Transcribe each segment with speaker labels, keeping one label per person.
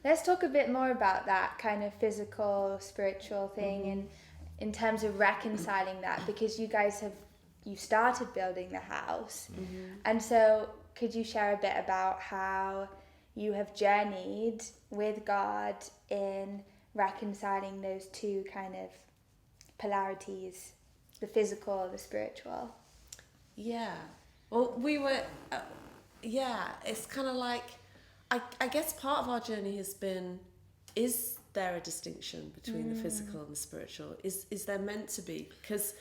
Speaker 1: Let's talk a bit more about that kind of physical, spiritual thing, and in terms of reconciling that, because you started building the house, and so could you share a bit about how you have journeyed with God in reconciling those two kind of polarities, the physical, the spiritual?
Speaker 2: Yeah. Well, we were, it's kind of like, I guess part of our journey has been, is there a distinction between the physical and the spiritual? Is there meant to be? Because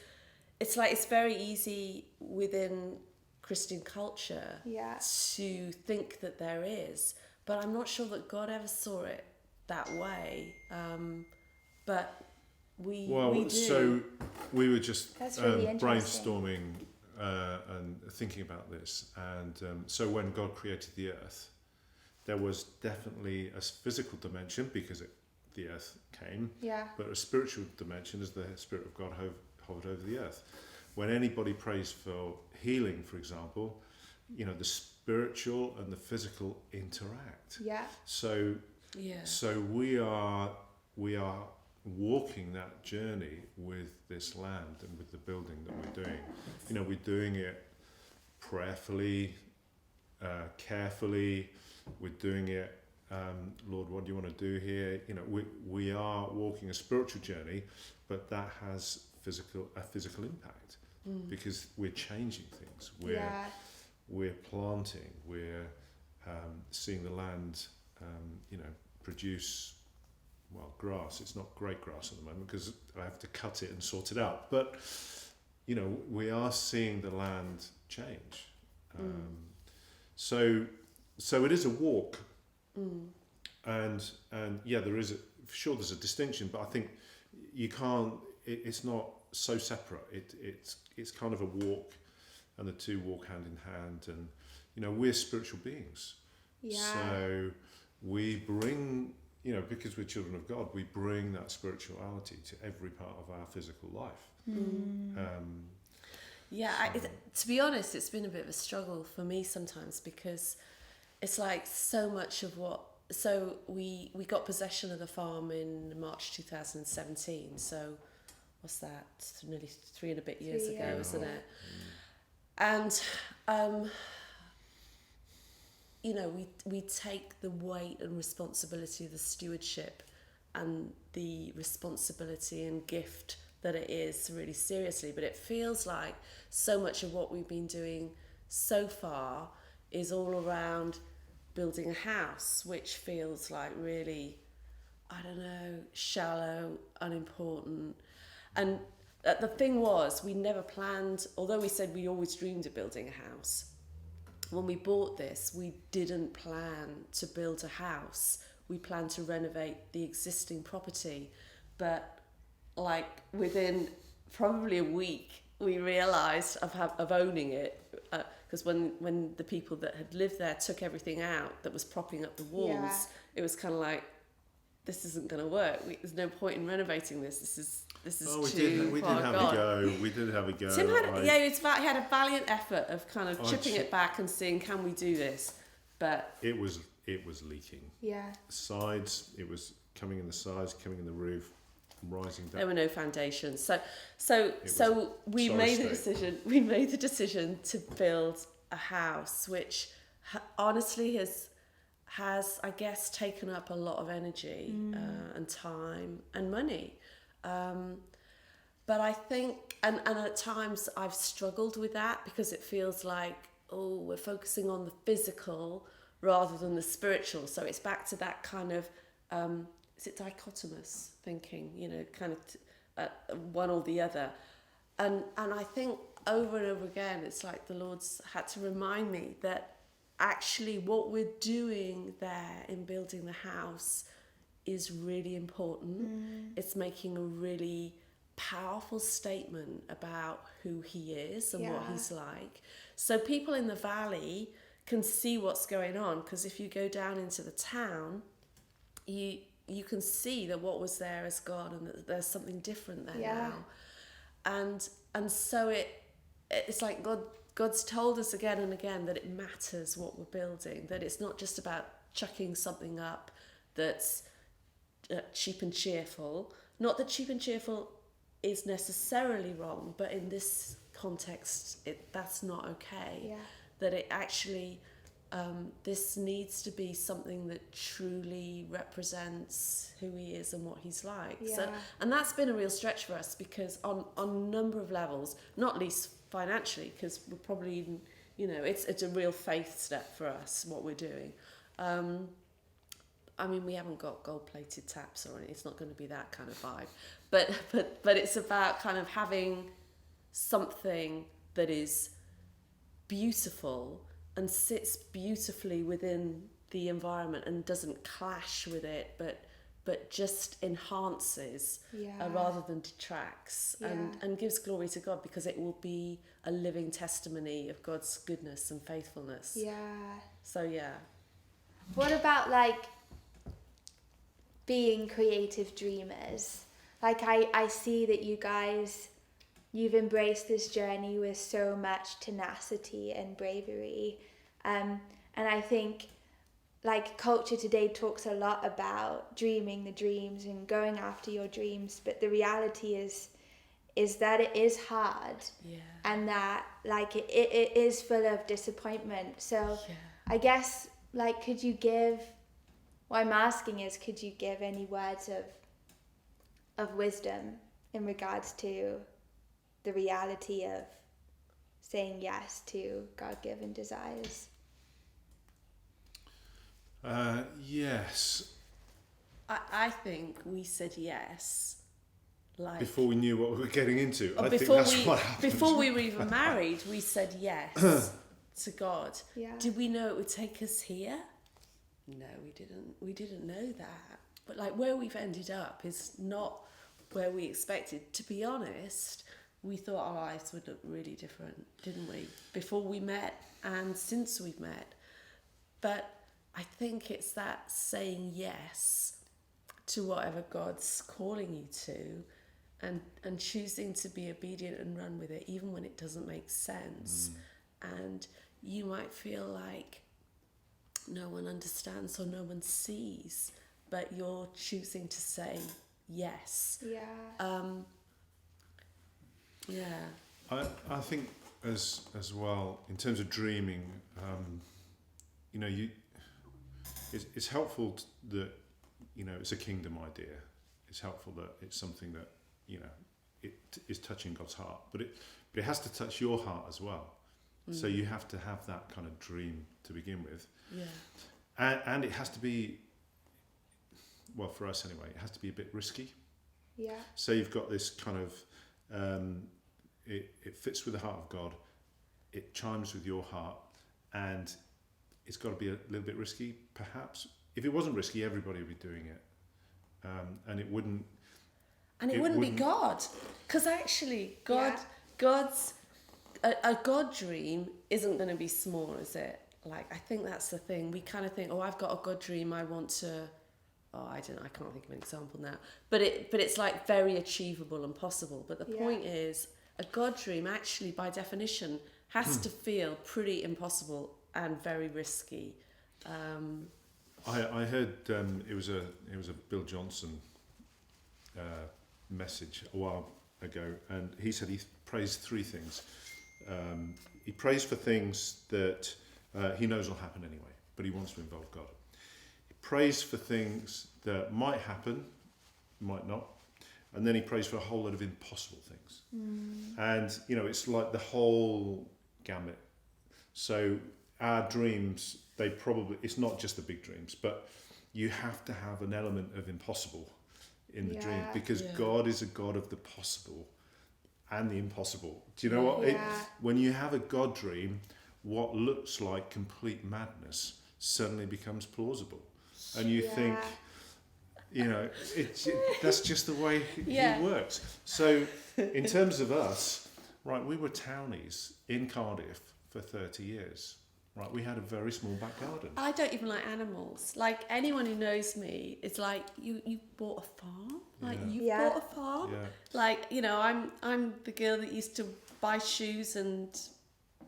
Speaker 2: it's like, it's very easy within Christian culture to think that there is, but I'm not sure that God ever saw it that way. But we do.
Speaker 3: So we were just
Speaker 1: That's really interesting.
Speaker 3: brainstorming and thinking about this, and so when God created the earth, there was definitely a physical dimension because the earth came, but a spiritual dimension as the Spirit of God hovered over the earth. When anybody prays for healing, for example, the spiritual and the physical interact. So we are walking that journey with this land and with the building that we're doing. We're doing it prayerfully, carefully. We're doing it, Lord, what do you want to do here? We are walking a spiritual journey, but that has a physical impact because we're changing things. We're planting. We're seeing the land, produce. Well, grass. It's not great grass at the moment because I have to cut it and sort it out. But we are seeing the land change. So it is a walk, and there's a distinction, but I think you can't. It's not so separate. It's kind of a walk, and the two walk hand in hand. And we're spiritual beings. So we bring. Because we're children of God, we bring that spirituality to every part of our physical life.
Speaker 2: To be honest, it's been a bit of a struggle for me sometimes because it's like so much of what... So we got possession of the farm in March 2017, so what's that? It's nearly 3 and a bit years ago, isn't it? And... we take the weight and responsibility of the stewardship and the responsibility and gift that it is really seriously. But it feels like so much of what we've been doing so far is all around building a house, which feels like really, shallow, unimportant. And the thing was, we never planned, although we said we always dreamed of building a house, when we bought this, we didn't plan to build a house. We planned to renovate the existing property. But within probably a week, we realised of owning it, because when the people that had lived there took everything out that was propping up the walls, it was kind of like, this isn't going to work. There's no point in renovating this. This is
Speaker 3: we did have a go. We did have a go.
Speaker 2: Tim had, he had a valiant effort of kind of chipping it back and seeing, can we do this? But
Speaker 3: it was leaking. Sides, it was coming in the sides, coming in the roof, rising down.
Speaker 2: There were no foundations. So we made the decision. We made the decision to build a house, which honestly has I guess taken up a lot of energy and time and money. But I think, and at times I've struggled with that because it feels like, we're focusing on the physical rather than the spiritual. So it's back to that kind of, is it dichotomous thinking, kind of one or the other. And I think over and over again, it's like the Lord's had to remind me that actually what we're doing there in building the house is really important. It's making a really powerful statement about who he is and what he's like. So people in the valley can see what's going on, because if you go down into the town, you can see that what was there is God and that there's something different there now. And so it's like God's told us again and again that it matters what we're building, that it's not just about chucking something up that's cheap and cheerful. Not that cheap and cheerful is necessarily wrong, but in this context, that's not okay.
Speaker 1: Yeah.
Speaker 2: That it actually, this needs to be something that truly represents who he is and what he's like.
Speaker 1: Yeah.
Speaker 2: So, and that's been a real stretch for us, because on a number of levels, not least financially, because we're probably, it's a real faith step for us, what we're doing. I mean, we haven't got gold-plated taps or anything. It's not going to be that kind of vibe. But it's about kind of having something that is beautiful and sits beautifully within the environment and doesn't clash with it, but just enhances rather than detracts, and gives glory to God, because it will be a living testimony of God's goodness and faithfulness.
Speaker 1: Yeah.
Speaker 2: So, yeah.
Speaker 1: What about, like, being creative dreamers? Like, I see that you guys, you've embraced this journey with so much tenacity and bravery. And I think, like, culture today talks a lot about dreaming the dreams and going after your dreams, but the reality is that it is hard.
Speaker 2: Yeah.
Speaker 1: And that, like, it is full of disappointment. So I guess, like, what I'm asking is, could you give any words of wisdom in regards to the reality of saying yes to God-given desires?
Speaker 3: Yes.
Speaker 2: I think we said yes, like,
Speaker 3: before we knew what we were getting into. I think
Speaker 2: before
Speaker 3: that's what happened.
Speaker 2: Before we were even married, we said yes to God.
Speaker 1: Yeah.
Speaker 2: Did we know it would take us here? No, we didn't. We didn't know that. But, like, where we've ended up is not where we expected. To be honest, we thought our lives would look really different, didn't we? Before we met and since we've met. But I think it's that saying yes to whatever God's calling you to, and choosing to be obedient and run with it, even when it doesn't make sense. And you might feel like no one understands or no one sees, but you're choosing to say yes.
Speaker 3: I think as well, in terms of dreaming, it's helpful that it's a kingdom idea. It's helpful that it's something that it is touching God's heart, but it has to touch your heart as well. So you have to have that kind of dream to begin with. Yeah. And it has to be, well, for us anyway, it has to be a bit risky.
Speaker 1: Yeah.
Speaker 3: So you've got this kind of, it fits with the heart of God, it chimes with your heart, and it's got to be a little bit risky, perhaps. If it wasn't risky, everybody would be doing it. And it wouldn't...
Speaker 2: And it wouldn't be God. Because actually, God's... A God dream isn't going to be small, is it? Like, I think that's the thing. We kind of think, I've got a God dream, I want to... I can't think of an example now. But it's like very achievable and possible. But the point is, a God dream actually, by definition, has to feel pretty impossible and very risky.
Speaker 3: I heard it was a Bill Johnson message a while ago, and he said he prays three things. He prays for things that he knows will happen anyway, but he wants to involve God. He prays for things that might happen, might not, and then he prays for a whole lot of impossible things. And it's like the whole gamut. So our dreams, it's not just the big dreams, but you have to have an element of impossible in the dream, because God is a God of the possible and the impossible. Do you know what? When you have a God dream, what looks like complete madness suddenly becomes plausible. And you think, that's just the way he works. So in terms of us, right, we were townies in Cardiff for 30 years. Right, we had a very small back garden.
Speaker 2: I don't even like animals. Like, anyone who knows me, it's like, you bought a farm? Like, you bought a farm?
Speaker 3: Yeah.
Speaker 2: Like, I'm the girl that used to buy shoes and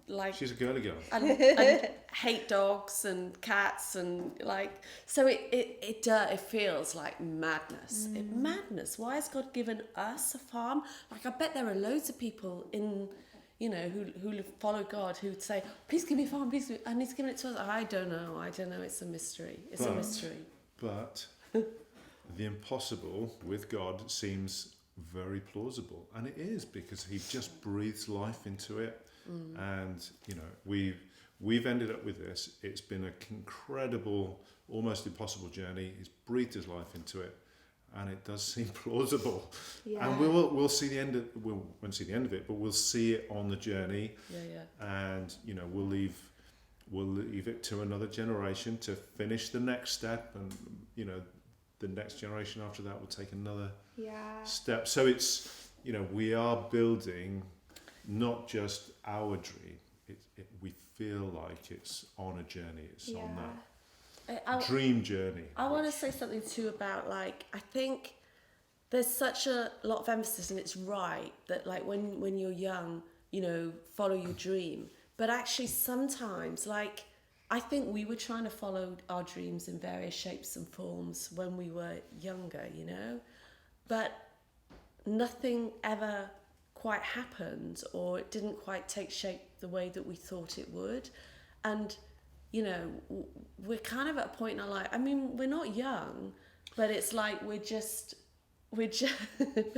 Speaker 2: like
Speaker 3: she's a girly girl
Speaker 2: and hate dogs and cats and like, so it feels like madness. Madness. Why has God given us a farm? Like, I bet there are loads of people in, you know, who follow God who'd say, please give me a farm, please give me, and he's given it to us. I don't know, it's a mystery. A mystery.
Speaker 3: But the impossible with God seems very plausible, and it is, because he just breathes life into it. And you know, we've ended up with this. It's been an incredible, almost impossible journey. He's breathed his life into it, and it does seem plausible. Yeah. And we'll see the end of, we won't see the end of it, but we'll see it on the journey. And you know, we'll leave it to another generation to finish the next step, and you know, the next generation after that will take another step. So it's, you know, we are building not just our dream. We feel like it's on a journey. It's on that dream journey.
Speaker 2: I want to say something too about, like, I think there's such a lot of emphasis, and it's right, that like when you're young, you know, follow your dream. But actually sometimes, like, I think we were trying to follow our dreams in various shapes and forms when we were younger, you know, but nothing ever quite happened, or it didn't quite take shape the way that we thought it would. And you know, we're kind of at a point in our life, I mean, we're not young, but it's like we're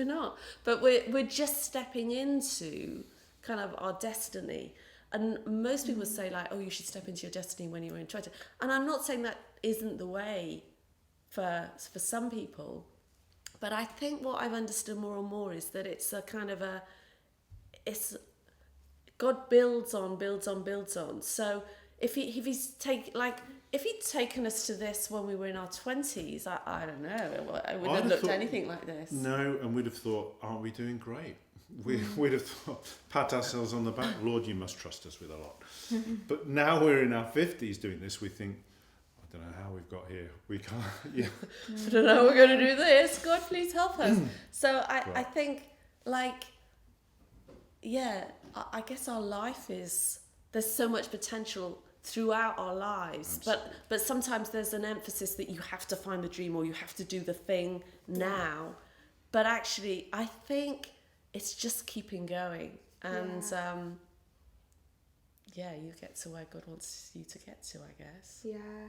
Speaker 2: not, but we're just stepping into kind of our destiny. And most people say, like, oh, you should step into your destiny when you're in 20. And I'm not saying that isn't the way for some people, but I think what I've understood more and more is that it's a kind of God builds on. So if he's taken us to this when we were in our 20s, I don't know, I wouldn't have looked anything like this.
Speaker 3: No, and we'd have thought, aren't we doing great? We'd have thought, pat ourselves on the back, Lord, you must trust us with a lot. But now we're in our 50s doing this, we think, I don't know how we've got here. We can't,
Speaker 2: I don't know how we're going to do this. God, please help us. So I think, like, I guess our life is, there's so much potential throughout our lives. Absolutely. But sometimes there's an emphasis that you have to find the dream, or you have to do the thing now. But actually, I think it's just keeping going, and you get to where God wants you to get to, I guess.
Speaker 1: Yeah.